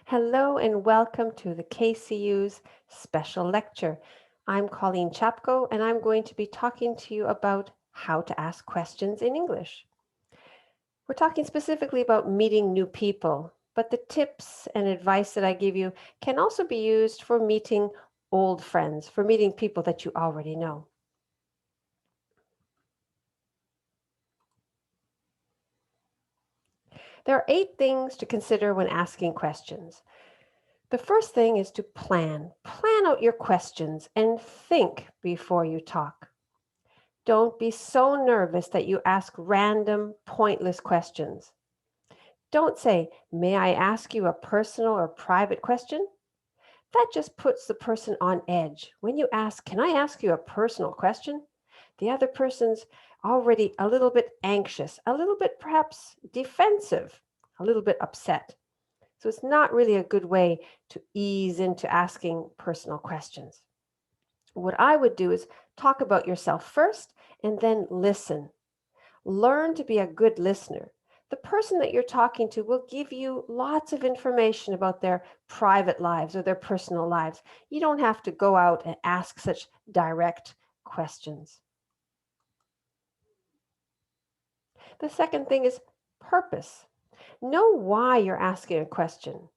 Hello and welcome to the KCU's special lecture. I'm Colleen Chapco and I'm going to be talking to you about how to ask questions in English. We're talking specifically about meeting new people, but the tips and advice that I give you can also be used for meeting old friends, for meeting people that you already know. There are 8 things to consider when asking questions. The first thing is to plan. Plan out your questions and think before you talk. Don't be so nervous that you ask random, pointless questions. Don't say, "May I ask you a personal or private question?" That just puts the person on edge. When you ask, "Can I ask you a personal question?" the other person's already a little bit anxious, a little bit perhaps defensive, a little bit upset. So it's not really a good way to ease into asking personal questions. What I would do is talk about yourself first and then listen. Learn to be a good listener. The person that you're talking to will give you lots of information about their private lives or their personal lives. You don't have to go out and ask such direct questions. The second thing is purpose. Know why you're asking a question.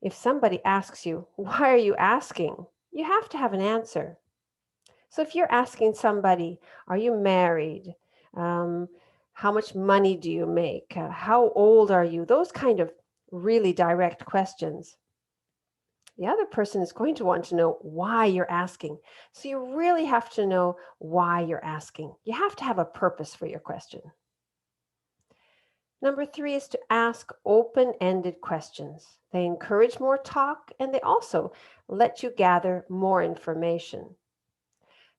If somebody asks you, "Why are you asking?" you have to have an answer. So if you're asking somebody, "Are you married? How much money do you make? How old are you?" Those kind of really direct questions. The other person is going to want to know why you're asking. So you really have to know why you're asking. You have to have a purpose for your question. Number 3 is to ask open-ended questions. They encourage more talk and they also let you gather more information.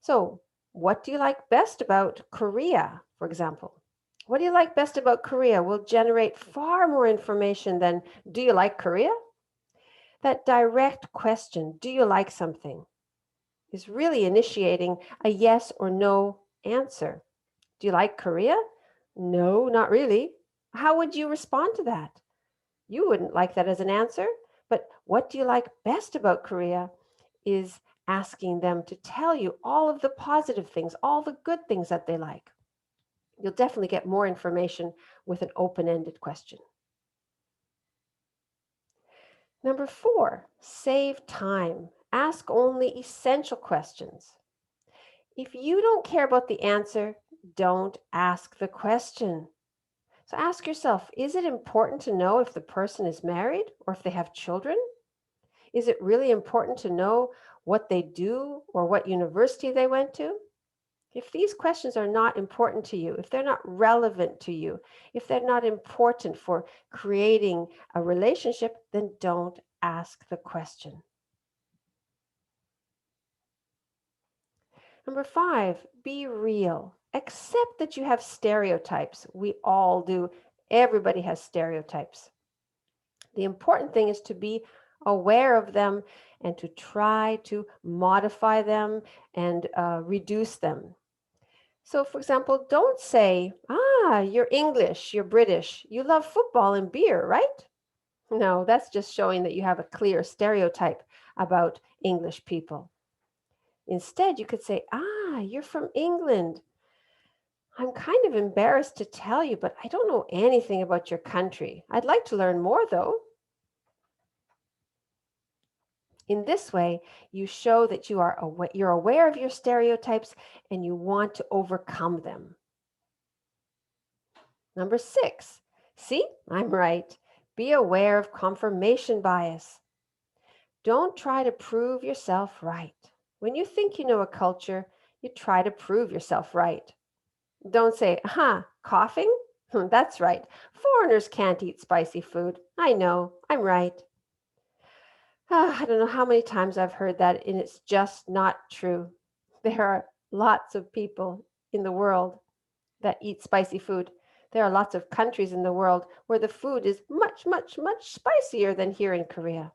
So, what do you like best about Korea, for example? What do you like best about Korea will generate far more information than, "Do you like Korea?" That direct question, "Do you like something?" is really initiating a yes or no answer. Do you like Korea? No, not really. How would you respond to that? You wouldn't like that as an answer, but what do you like best about Korea is asking them to tell you all of the positive things, all the good things that they like. You'll definitely get more information with an open-ended question. Number 4, save time. Ask only essential questions. If you don't care about the answer, don't ask the question. So ask yourself, is it important to know if the person is married or if they have children? Is it really important to know what they do or what university they went to? If these questions are not important to you, if they're not relevant to you, if they're not important for creating a relationship, then don't ask the question. Number 5, be real. Accept that you have stereotypes. We all do. Everybody has stereotypes. The important thing is to be aware of them and to try to modify them and reduce them. So, for example, don't say, "You're English, you're British, you love football and beer, right?" No, that's just showing that you have a clear stereotype about English people. Instead, you could say, "You're from England. I'm kind of embarrassed to tell you, but I don't know anything about your country. I'd like to learn more, though." In this way, you show that you're aware of your stereotypes and you want to overcome them. Number 6, see, I'm right. Be aware of confirmation bias. Don't try to prove yourself right. When you think you know a culture, you try to prove yourself right. Don't say, coughing? That's right. Foreigners can't eat spicy food. I know, I'm right. I don't know how many times I've heard that, and it's just not true. There are lots of people in the world that eat spicy food. There are lots of countries in the world where the food is much, much, much spicier than here in Korea.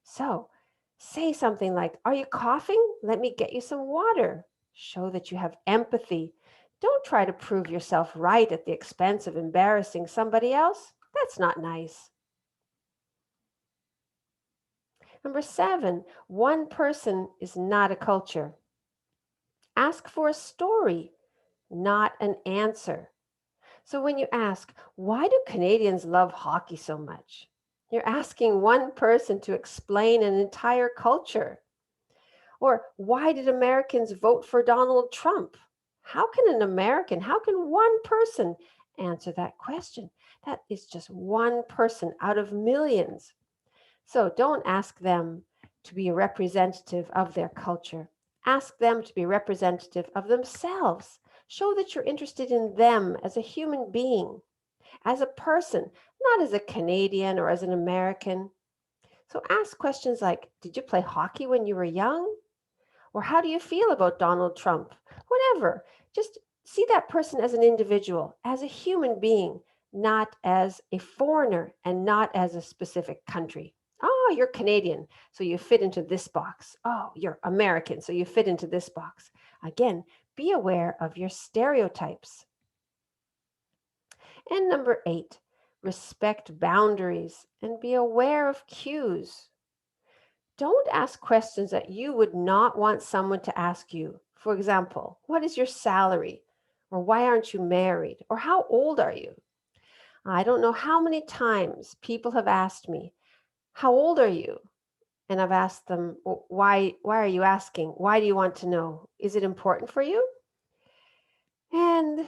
So say something like, "Are you coughing? Let me get you some water." Show that you have empathy. Don't try to prove yourself right at the expense of embarrassing somebody else. That's not nice. Number 7, one person is not a culture. Ask for a story, not an answer. So when you ask, why do Canadians love hockey so much? You're asking one person to explain an entire culture. Or why did Americans vote for Donald Trump? How can one person answer that question? That is just one person out of millions. So don't ask them to be a representative of their culture. Ask them to be representative of themselves. Show that you're interested in them as a human being, as a person, not as a Canadian or as an American. So ask questions like, did you play hockey when you were young? Or how do you feel about Donald Trump? Whatever. Just see that person as an individual, as a human being, not as a foreigner and not as a specific country. Oh, you're Canadian, so you fit into this box. Oh, you're American, so you fit into this box. Again, be aware of your stereotypes. And number 8, respect boundaries and be aware of cues. Don't ask questions that you would not want someone to ask you. For example, what is your salary? Or why aren't you married? Or how old are you? I don't know how many times people have asked me, how old are you? And I've asked them, why are you asking? Why do you want to know? Is it important for you? And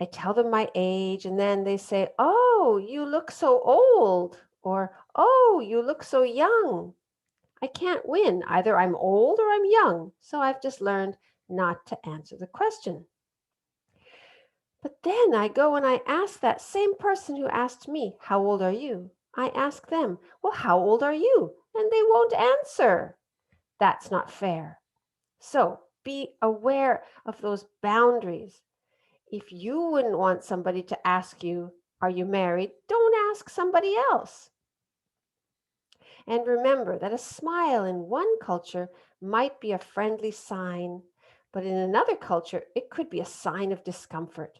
I tell them my age, and then they say, oh, you look so old. Or, oh, you look so young. I can't win. Either I'm old or I'm young. So I've just learned not to answer the question. But then I go and I ask that same person who asked me, how old are you? I ask them, well, how old are you? And they won't answer. That's not fair. So be aware of those boundaries. If you wouldn't want somebody to ask you, are you married? Don't ask somebody else. And remember that a smile in one culture might be a friendly sign, but in another culture, it could be a sign of discomfort.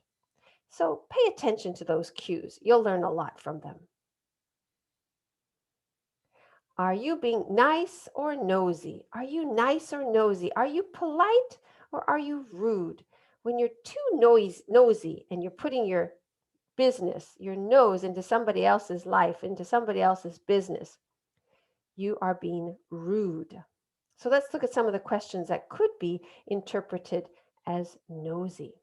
So pay attention to those cues. You'll learn a lot from them. Are you being nice or nosy? Are you nice or nosy? Are you polite or are you rude? When you're too nosy and you're putting your business, your nose into somebody else's life, into somebody else's business, you are being rude. So let's look at some of the questions that could be interpreted as nosy.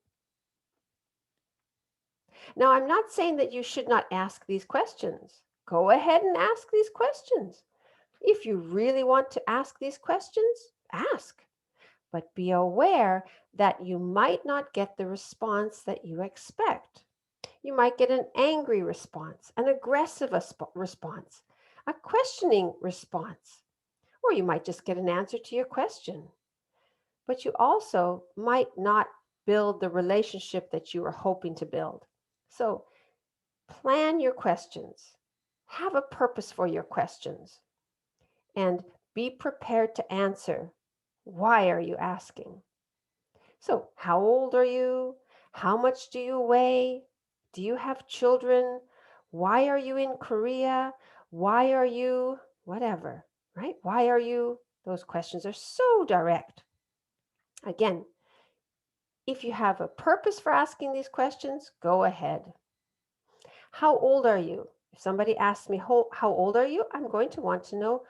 Now, I'm not saying that you should not ask these questions. Go ahead and ask these questions. If you really want to ask these questions, ask. But be aware that you might not get the response that you expect. You might get an angry response, an aggressive response, a questioning response, or you might just get an answer to your question. But you also might not build the relationship that you were hoping to build. So plan your questions, have a purpose for your questions, and be prepared to answer. Why are you asking? So, how old are you? How much do you weigh? Do you have children? Why are you in Korea? Why are you whatever, right? Why are you? Those questions are so direct. Again, if you have a purpose for asking these questions, go ahead. How old are you? If somebody asks me, how old are you? I'm going to want to know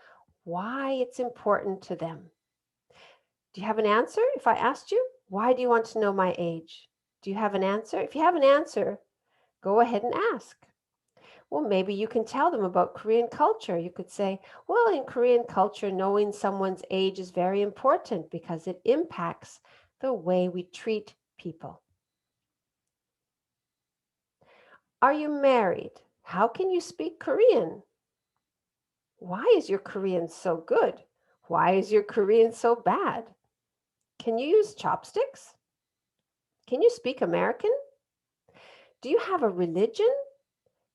why it's important to them. Do you have an answer? If I asked you, why do you want to know my age? Do you have an answer? If you have an answer, go ahead and ask. Well, maybe you can tell them about Korean culture. You could say, well, in Korean culture, knowing someone's age is very important because it impacts the way we treat people. Are you married? How can you speak Korean? Why is your Korean so good? Why is your Korean so bad? Can you use chopsticks? Can you speak American? Do you have a religion?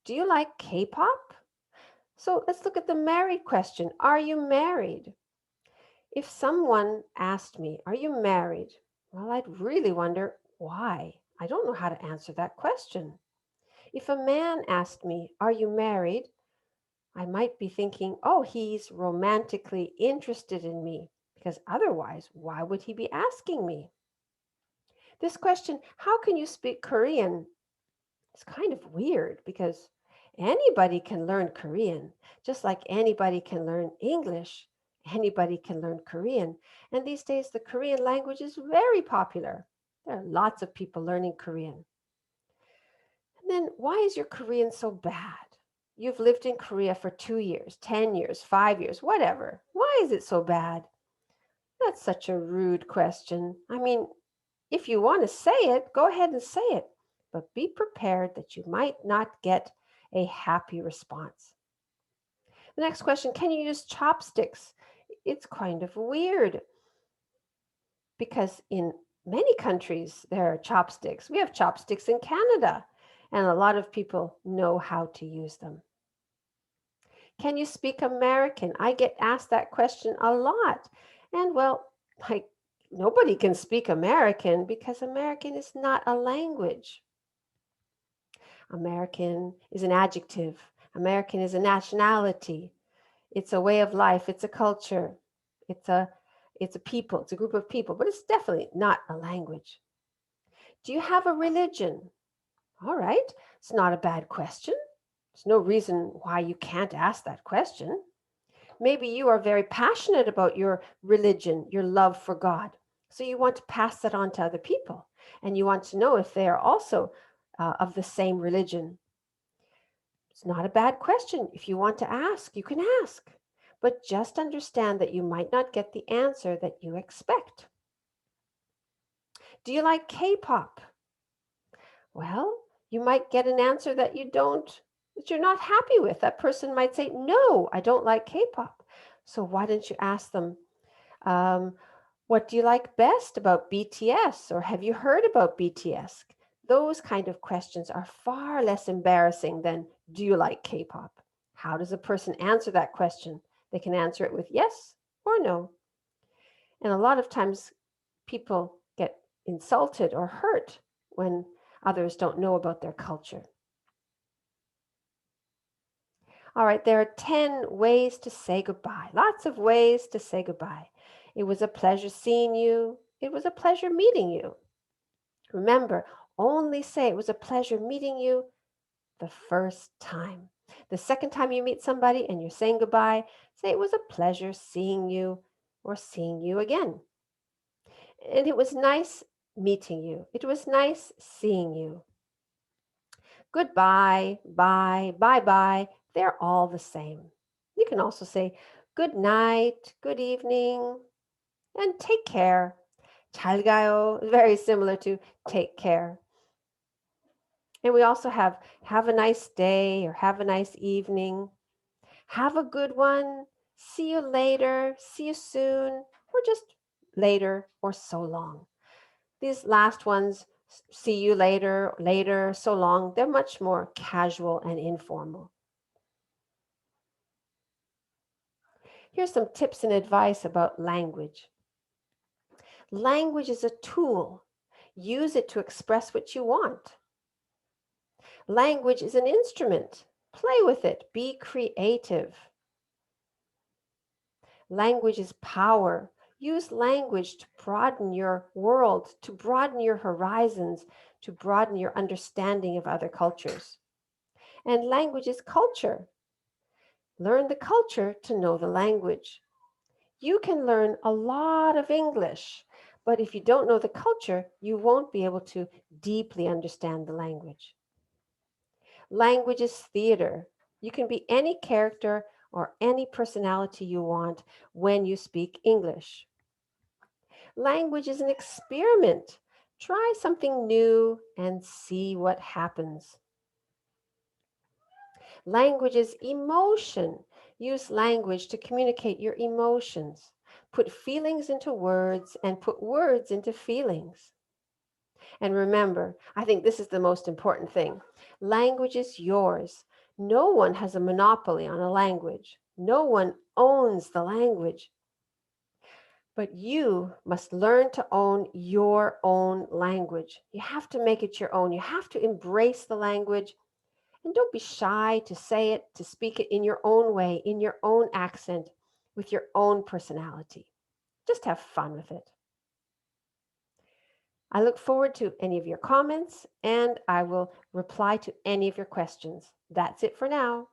Do you like K-pop? So let's look at the married question. Are you married? If someone asked me, are you married? Well, I'd really wonder why. I don't know how to answer that question. If a man asked me, are you married? I might be thinking, oh, he's romantically interested in me, because otherwise, why would he be asking me? This question, how can you speak Korean? It's kind of weird because anybody can learn Korean, just like anybody can learn English. Anybody can learn Korean. And these days, the Korean language is very popular. There are lots of people learning Korean. And then, why is your Korean so bad? You've lived in Korea for 2 years, 10 years, 5 years, whatever. Why is it so bad? That's such a rude question. I mean, if you want to say it, go ahead and say it, but be prepared that you might not get a happy response. The next question, can you use chopsticks? It's kind of weird because in many countries there are chopsticks. We have chopsticks in Canada, and a lot of people know how to use them. Can you speak American? I get asked that question a lot. And well, nobody can speak American because American is not a language. American is an adjective. American is a nationality. It's a way of life. It's a culture. It's a people. It's a group of people, but it's definitely not a language. Do you have a religion? All right. It's not a bad question. There's no reason why you can't ask that question. Maybe you are very passionate about your religion, your love for God. So you want to pass that on to other people. And you want to know if they are also of the same religion. It's not a bad question. If you want to ask, you can ask. But just understand that you might not get the answer that you expect. Do you like K-pop? Well, you might get an answer that you're not happy with. That person might say, no, I don't like K-pop. So why don't you ask them, what do you like best about BTS? Or have you heard about BTS? Those kind of questions are far less embarrassing than, do you like K-pop? How does a person answer that question? They can answer it with yes or no. And a lot of times people get insulted or hurt when others don't know about their culture. All right, there are 10 ways to say goodbye. Lots of ways to say goodbye. It was a pleasure seeing you. It was a pleasure meeting you. Remember, only say it was a pleasure meeting you the first time. The second time you meet somebody and you're saying goodbye, say it was a pleasure seeing you or seeing you again. And it was nice meeting you. It was nice seeing you. Goodbye, bye, bye-bye. They're all the same. You can also say good night, good evening, and take care. 잘 가요, very similar to take care. And we also have a nice day or have a nice evening. Have a good one. See you later. See you soon. Or just later or so long. These last ones, see you later, later, so long, they're much more casual and informal. Here's some tips and advice about language. Language is a tool. Use it to express what you want. Language is an instrument. Play with it. Be creative. Language is power. Use language to broaden your world, to broaden your horizons, to broaden your understanding of other cultures. And language is culture. Learn the culture to know the language. You can learn a lot of English, but if you don't know the culture, you won't be able to deeply understand the language. Language is theater. You can be any character or any personality you want when you speak English. Language is an experiment. Try something new and see what happens. Language is emotion. Use language to communicate your emotions. Put feelings into words and put words into feelings. And remember, I think this is the most important thing. Language is yours. No one has a monopoly on a language. No one owns the language. But you must learn to own your own language. You have to make it your own. You have to embrace the language And don't be shy to say it, to speak it in your own way, in your own accent, with your own personality. Just have fun with it. I look forward to any of your comments, and I will reply to any of your questions. That's it for now.